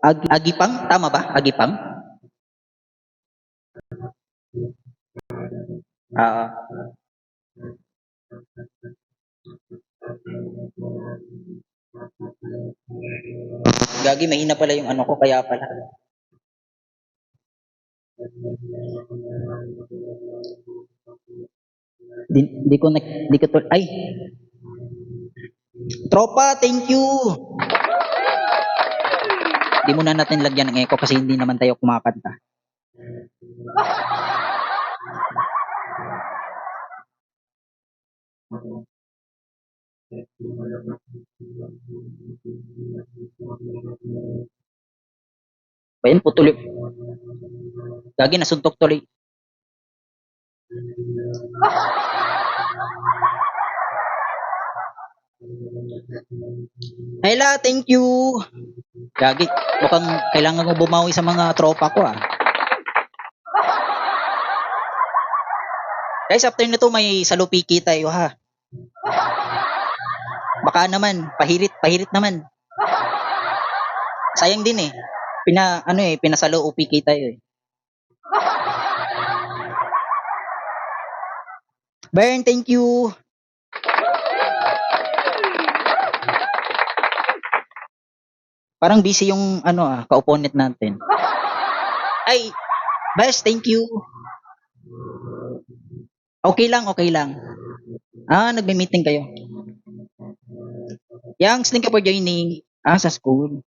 Agipang? Tama ba? Agipang? Oo. Gagi, mahina pala yung ano ko, kaya pala. Di ko na, di ko to, ay, tropa, thank you. Di muna natin lagyan ng echo kasi hindi naman tayo kumakanta. Ayun, putuloy. Gagi, nasuntok tuloy. Ayla, thank you. Gagi, mukhang kailangan ko bumawi sa mga tropa ko ah. Guys, after nito may salupiki tayo ha. Baka naman, pahirit naman. Sayang din eh. Pinasalo UPK tayo eh. Bern, thank you. Parang busy yung ka-opponent natin. Ay, best, thank you. Okay lang, okay lang. Nagme-meeting kayo. Yang, thank you for joining. Sa school.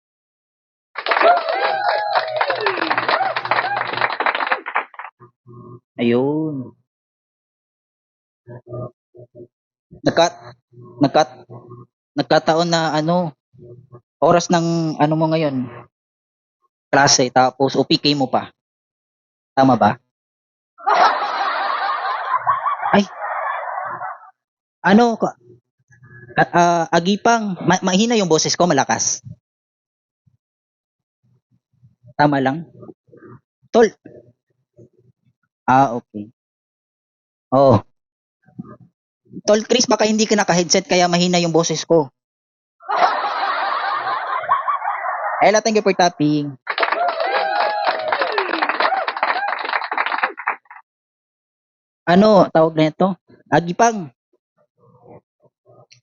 Ayun. Nagkataon na oras ng mo ngayon, klase, tapos OPK mo pa. Tama ba? Ay, Agipang, mahina yung boses ko, malakas. Tama lang. Tol. Okay. Oh. Tol Chris, baka hindi ka naka-headset kaya mahina yung boses ko. Ella, thank you for tapping. Tawag na ito? Agipang.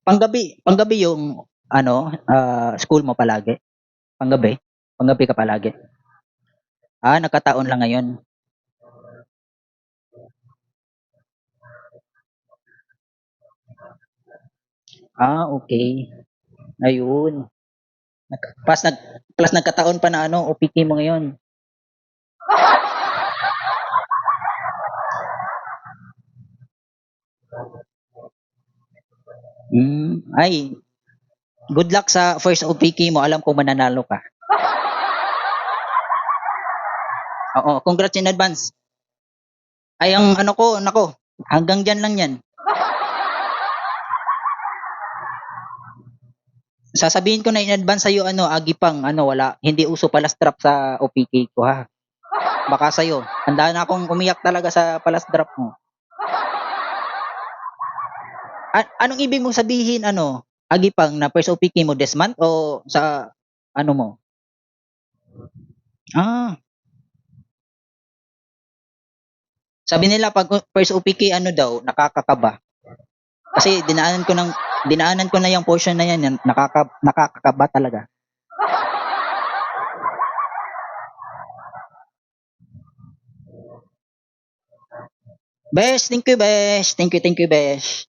Panggabi yung school mo palagi. Panggabi ka palagi. Nakataon lang ngayon. Okay. Ayun. Plus nagkataon pa na OPK mo ngayon. Ay, good luck sa first OPK mo. Alam ko mananalo ka. Oo, congrats in advance. Ay, ang nako, hanggang dyan lang yan. Sasabihin ko na in advance sa'yo, Agipang, wala, hindi uso pala strap sa OPK ko, ha? Baka sa'yo, handa na akong umiyak talaga sa palas drop mo. Anong ibig mong sabihin, Agipang, na first OPK mo this month o sa, mo? Sabi nila, pag first OPK, daw, nakakakaba. Kasi dinaanan ko na yung portion na yan, nakakakaba talaga. Besh, thank you, Besh. Thank you, Besh.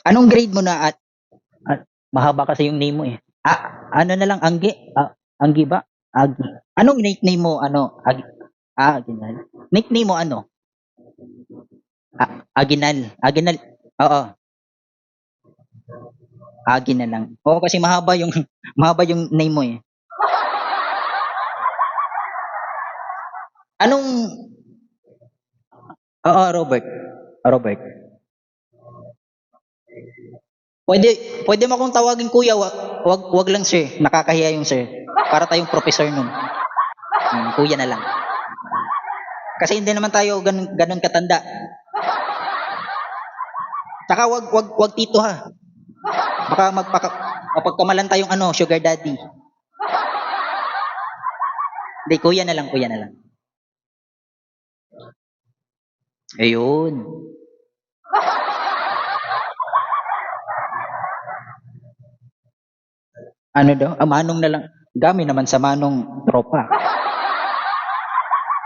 Anong grade mo na at mahaba kasi yung name mo eh. Ano na lang, Anggi? Anggi ba? Agi. Anong nickname mo? Agi. Aginal. Nickname mo ano? Aginal. Aginal. Oo. Agi na lang. Oo, kasi mahaba yung mahaba yung name mo eh. Anong Robert. Robert. Pwede mo akong tawagin kuya, wag lang sir. Nakakahiya yung sir. Para tayong professor nun. Kuya na lang. Kasi hindi naman tayo ganun katanda. Tsaka wag tito ha. Baka mapagkamalan tayong sugar daddy. Hindi, kuya na lang, kuya na lang. Ayun. Ano daw? Manong na lang. Gami naman sa manong tropa.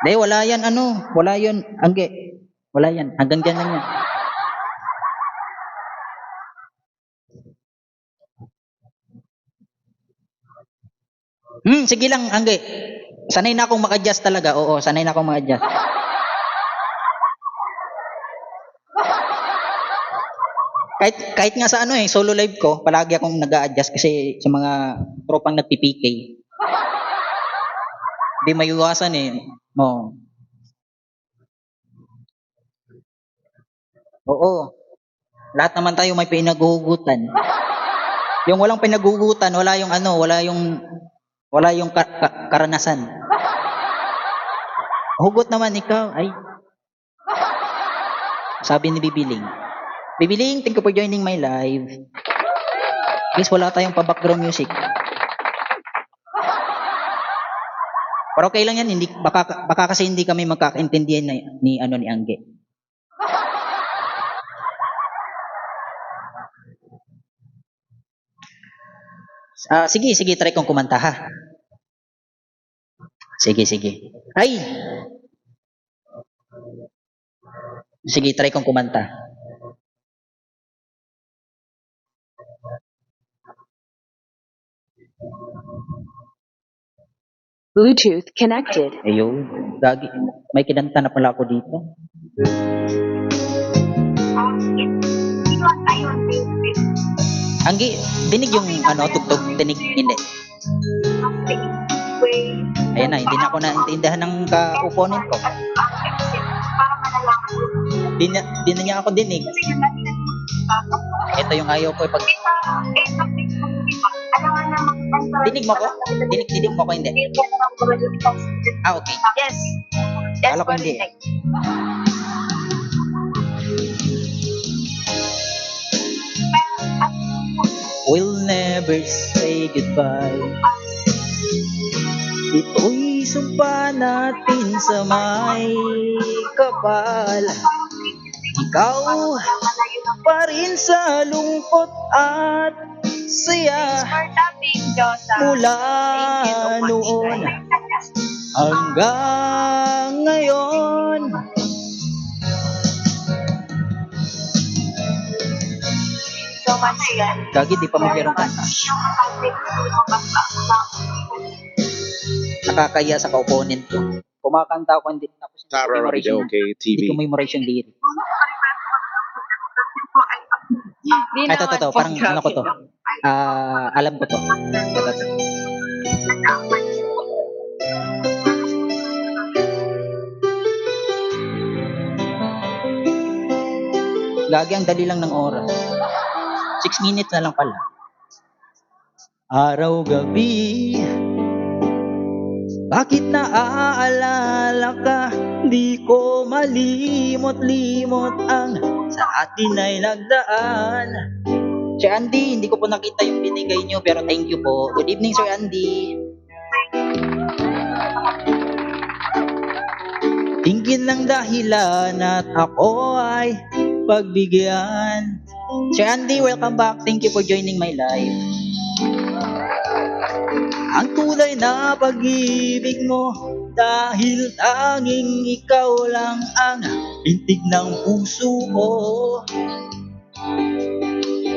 Hindi, wala yan, wala yun, Angge. Wala yan, hanggang dyan lang yan. Sige lang, Angge. Sanay na akong maka-adjust talaga. Oo, sanay na akong maka-adjust. Kahit nga sa solo live ko, palagi akong nag-a-adjust kasi sa mga tropang nagpi-PK. Hindi maiwasan Oo. Oo. Lahat naman tayo may pinaghuhugutan. Yung walang pinaghuhugutan, wala yung karanasan. Hugot naman ikaw, ay. Sabi ni Bibiling. Bibiling, thank you for joining my live. Please, wala tayong pa-background music. Pero okay lang yan, baka kasi hindi kami magkakaintindihan ni Angge. Sige, try kong kumanta ha. Sige. Ay! Sige, try kong kumanta. Bluetooth connected. Ayun, gagi. May kinanta na pala ako dito. Anggi, dinig yung tugtog, dinig, hindi. Ayan na, hindi na ako naintindihan ng ka-opponent ko. Di na niya ako dinig. Ito yung ayaw ko. Dinig mo ko? Dinig mo ko, hindi. Okay. Yes. Kala ko hindi. We'll never say goodbye. Ito'y sumpa natin sa may kapal. Ikaw pa rin sa lungkot at saya. Mula noon hanggang ngayon. Gagi, di pa magkaroon kanta. Nakakaya sa ka-opponent ko. Kumakanta ako, hindi tapos hindi ko memorize yung lyric. Ay, to. Parang ko to. Alam ko to. Gagi, ang dali lang ng oras. 6 minutes na lang pala. Araw-gabi, bakit naaalala ka? Di ko malimot-limot ang sa atin ay nagdaan. Sir Andy, hindi ko po nakita yung binigay nyo, pero thank you po. Good evening, Sir Andy. Tingin lang dahilan at ako ay pagbigyan. Sir Andy, welcome back. Thank you for joining my live. Ang tunay na pag-ibig mo, dahil tanging ikaw lang ang bintig ng puso ko.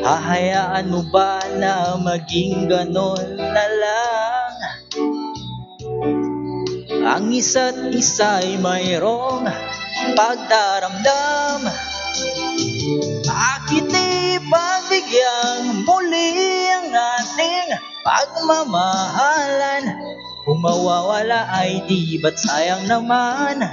Hahayaan mo ba na maging ganon na lang? Ang isa't isa'y mayroong pagdaramdam. Bakit ipagbigyan muli ang ating pagmamahalan? Kung mawawala ay di ba't sayang naman?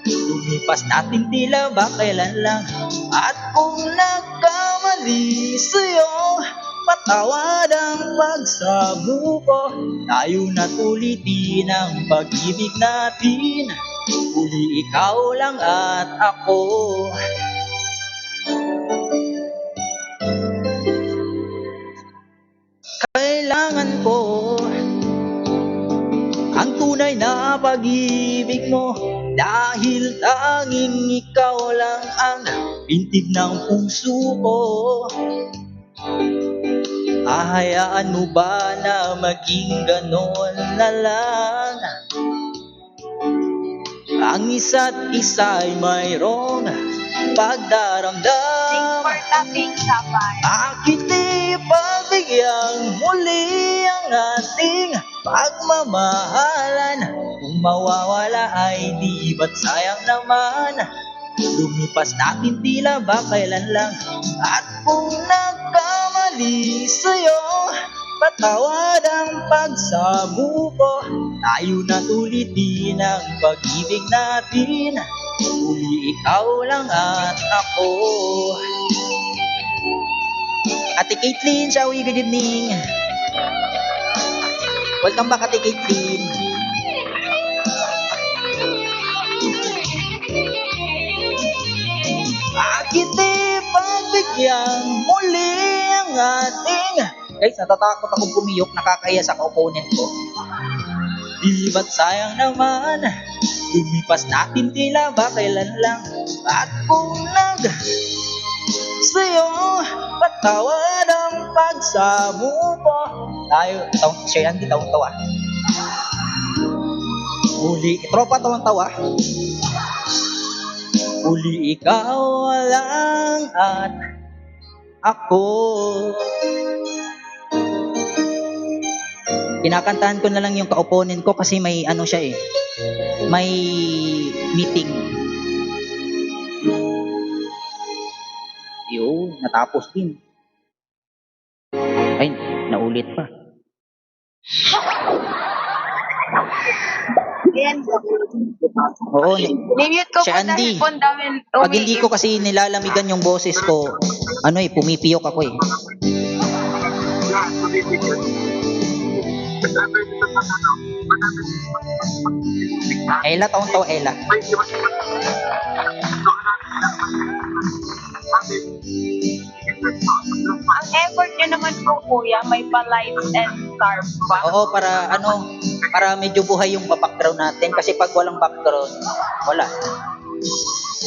Lumipas natin tila ba kailan lang? At kung nagkamali sa'yo, patawad ang pagsamo ko. Tayo na't ulitin ang pag-ibig natin. Uli ikaw lang at ako. Kailangan ko ang tunay na pag-ibig mo, dahil tanging ikaw lang ang pintig ng puso ko. Hahayaan mo ba na maging ganon na lang? Ang isa't isa'y mayroong pagdaramdam. Bakit di pabigyang muli ang ating pagmamahalan? Kung mawawala ay di ba't sayang naman? Lumipas natin tila ba kailan lang? At kung nagkamali sa'yo, patawad ang pagsamo ko. Tayo na ulitin ang pag-ibig natin, uli ikaw lang at ako. Ate Caitlyn, Shawi, good evening. Welcome back, Ate Caitlyn. Bakit di pagbigyan muli ang ating... Guys, natatakot akong pumiyok, nakakaya sa opponent ko. Di ba't sayang naman, lumipas natin tila ba kailan lang? At kung sa'yo, patawad ang pagsamo ko. Tayo, siya yan, di tawang-tawa. Uli, tropa tawang-tawa. Uli ikaw lang at ako. Kinakantahan ko na lang yung ka-opponent ko kasi may ano siya eh. May meeting. Yo, natapos din. Ay, naulit pa. Ayan. Oo, Nimute ko si po Andy. dahil po ang daming pag hindi ko kasi nilalamigan yung boses ko, ano eh, pumipiyok ako eh. Ella, taon-tawa Ella. Ang effort nyo naman po, kuya, may pa-lights and scarf pa. Oo, para ano, para medyo buhay yung background natin kasi pag walang background, wala.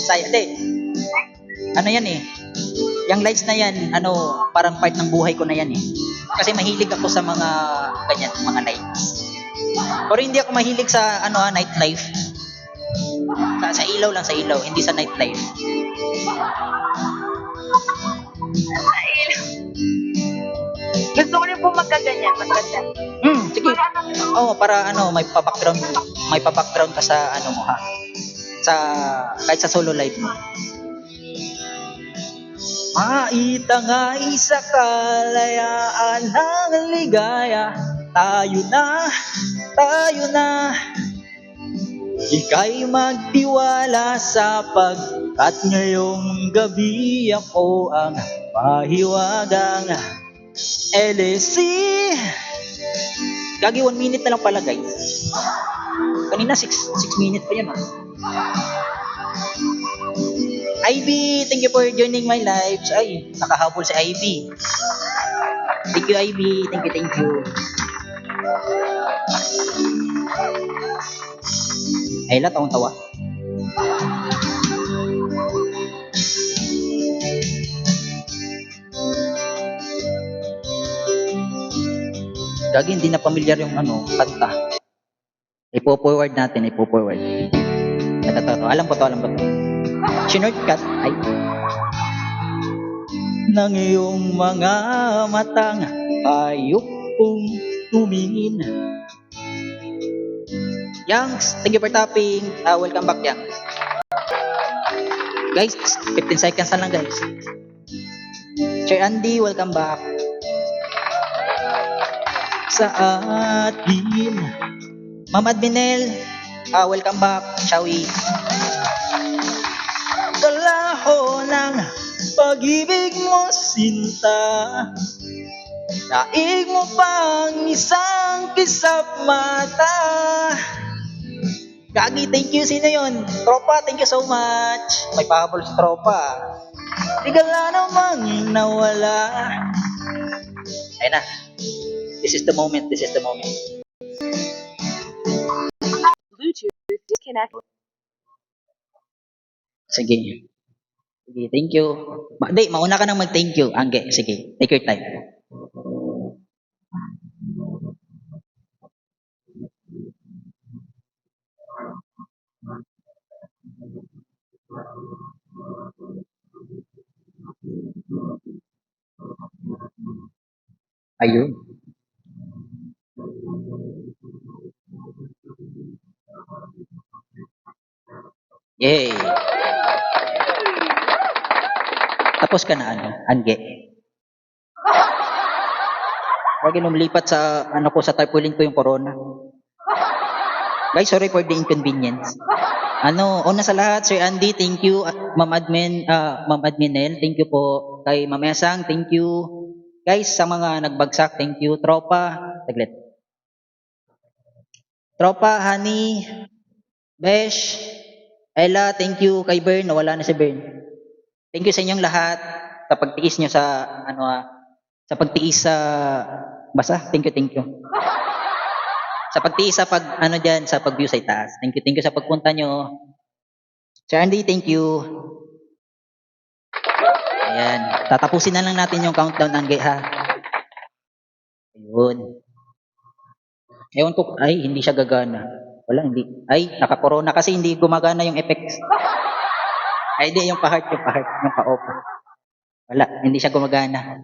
Sayang, di. Ano yan eh, yung lights na yan, ano, parang part ng buhay ko na yan eh. Kasi mahilig ako sa mga ganyan, mga lights. Pero hindi ako mahilig sa ano, nightlife. Sa ilaw lang, sa ilaw, hindi sa nightlife. Gusto ko rin po magkaganyan, maganda. Sige. Oo, para ano, may pa-background ka sa ano mo ha. Sa kahit sa solo live mo. Maitangay sa kalayaan ng ligaya, tayo na. Ika'y magtiwala sapagkat ngayong gabi ako ang mahiwagang LSC. Gagi 1 minute na lang pala guys. Kanina 6 minutes pa yan ha. Ivy, thank you for joining my live. Ay, nakahabol si Ivy. Thank you Ivy, thank you. Ayla, tawang-tawa. Gagi, hindi na pamilyar yung ano, kanta. Ipo-forward natin, ipo-forward. Ito. Alam ko to. Shortcut ay ng iyong mga matang ayok kong tumingin. Yangs, thank you for tapping. Welcome back, Yang. Guys, 15 seconds na lang, guys. Sir Andy, welcome back. Sa atin. Ma'am Adminel, welcome back. Shawi. Kalaho ng pag-ibig mo, sinta. Daig mo pang isang kisap mata. Gagi, thank you. Sino yun? Tropa, thank you so much. May pahabol si Tropa. Bigla namang nawala. Ayun na. This is the moment. This is the moment. Bluetooth disconnected. Sige. Sige, thank you. Di, mauna ka nang mag-thank you. Angge, sige. Take your time. Ayun. Yay. Tapos ka na, Angge. Huwag yun lumilipat sa, sa tarpaulin ko yung corona. Guys, sorry for the inconvenience. Una sa lahat, Sir Andy, thank you. Ma'am Adminel, thank you po. Kay Ma'am Esang, thank you. Guys, sa mga nagbagsak, thank you. Tropa, taglit. Tropa, Honey, Besh, Ella, thank you. Kay Bern, nawala na si Bern. Thank you sa inyong lahat sa pagtiis nyo sa, sa pagtiis sa, basta, thank you. Sa pagtiis sa sa pag-view sa itaas. Thank you sa pagpunta nyo. Sir Andy, thank you. Ayan. Tatapusin na lang natin yung countdown, Angge, ha? Ayun. Ewan ko, ay, hindi siya gagana. Wala, hindi. Ay, naka-corona kasi hindi gumagana yung effects. Ay, di, yung pa-heart, yung pa-off. Wala, hindi siya gumagana.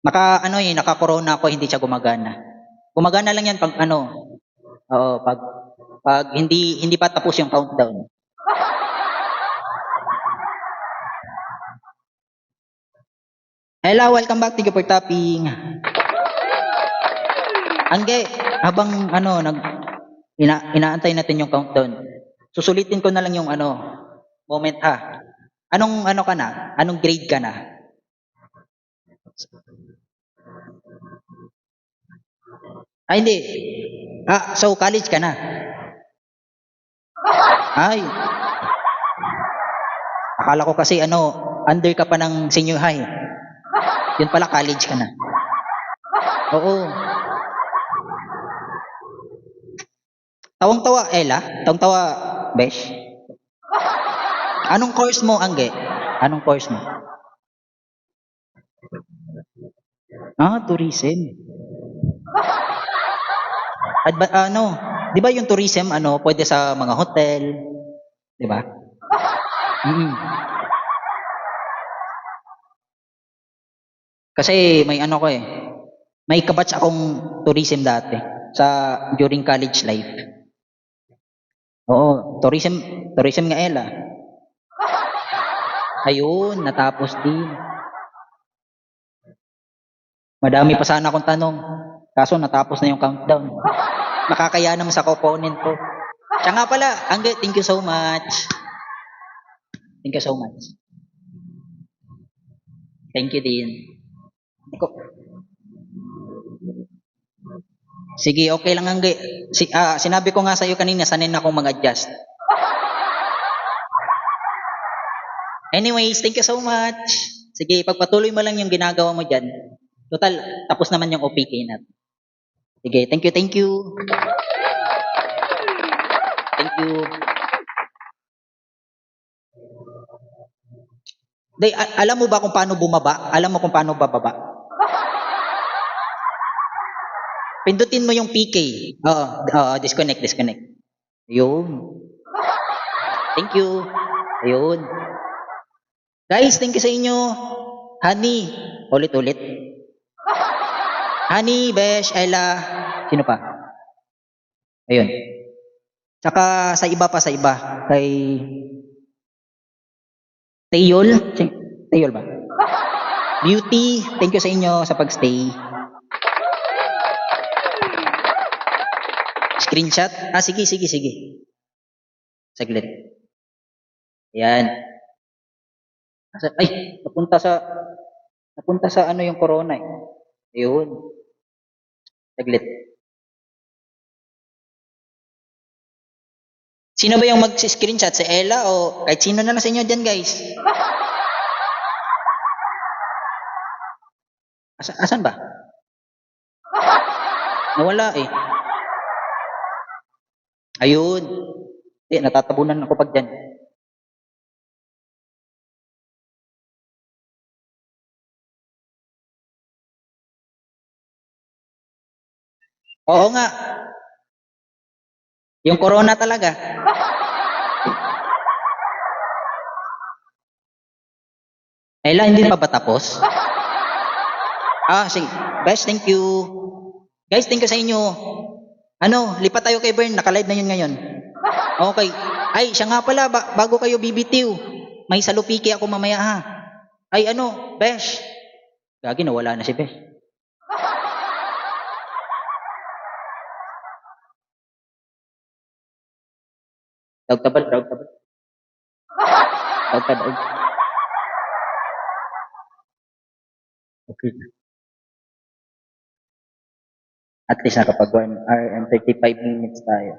Naka-corona ako, hindi siya gumagana. Gumagana lang yan pag oo, pag hindi pa tapos yung countdown. Hello, welcome back. Thank you for tapping. Angge, habang inaantay natin yung countdown. Susulitin ko na lang yung moment ha. Anong ka na? Anong grade ka na? Ay, hindi. So college ka na. Ay. Akala ko kasi under ka pa ng senior high. Yun pala, college ka na. Oo. Tawang-tawa, Ella? Tawang-tawa, Besh? Anong course mo, Angge? Anong course mo? Tourism. Di ba yung tourism, pwede sa mga hotel? Di ba? Kasi may may kabatch akong tourism dati during college life. Oo, tourism nga Ella. Ayun, natapos din. Madami pa sana akong tanong. Kaso natapos na yung countdown. Nakakaya naman sa opponent ko. Siya nga pala, Angge, thank you so much. Thank you so much. Thank you din. Sige, okay lang Angge. Sinabi ko nga sa iyo kanina, sanay na akong mag-adjust. Anyways, thank you so much. Sige, pagpatuloy mo lang yung ginagawa mo dyan. Total, tapos naman yung OPK natin. Sige, thank you. Thank you. Alam mo ba kung paano bumaba? Alam mo kung paano bababa? Pindutin mo yung PK. Disconnect. Ayun. Thank you. Ayun. Guys, thank you sa inyo. Honey, ulit. Honey, Besh, Ella, sino pa? Ayun. Tsaka sa iba. Kay Tayol ba? Beauty, thank you sa inyo sa pagstay. Screenshot? Sige. Saglit. Ayan. Ay, napunta sa yung corona eh. Ayun. Saglit. Sino ba yung mag-screenshot? Si Ella o kahit sino na lang sa inyo dyan, guys? Asan ba? Nawala eh. Ayun. Natatabunan ako pag dyan. Oo nga. Yung corona talaga. Ella, hindi pa ba tapos? Sige. Guys, thank you. Guys, thank you sa inyo. Lipat tayo kay Bern. Nakalive na yun ngayon. Okay. Ay, siya nga pala. Bago kayo bibitiw. May salupiki ako mamaya ha. Ay, Besh. Gagi, nawala na si Besh. Daog tabal. Daog tabal. Okay. At least nakapag 1 hour and 35 minutes tayo.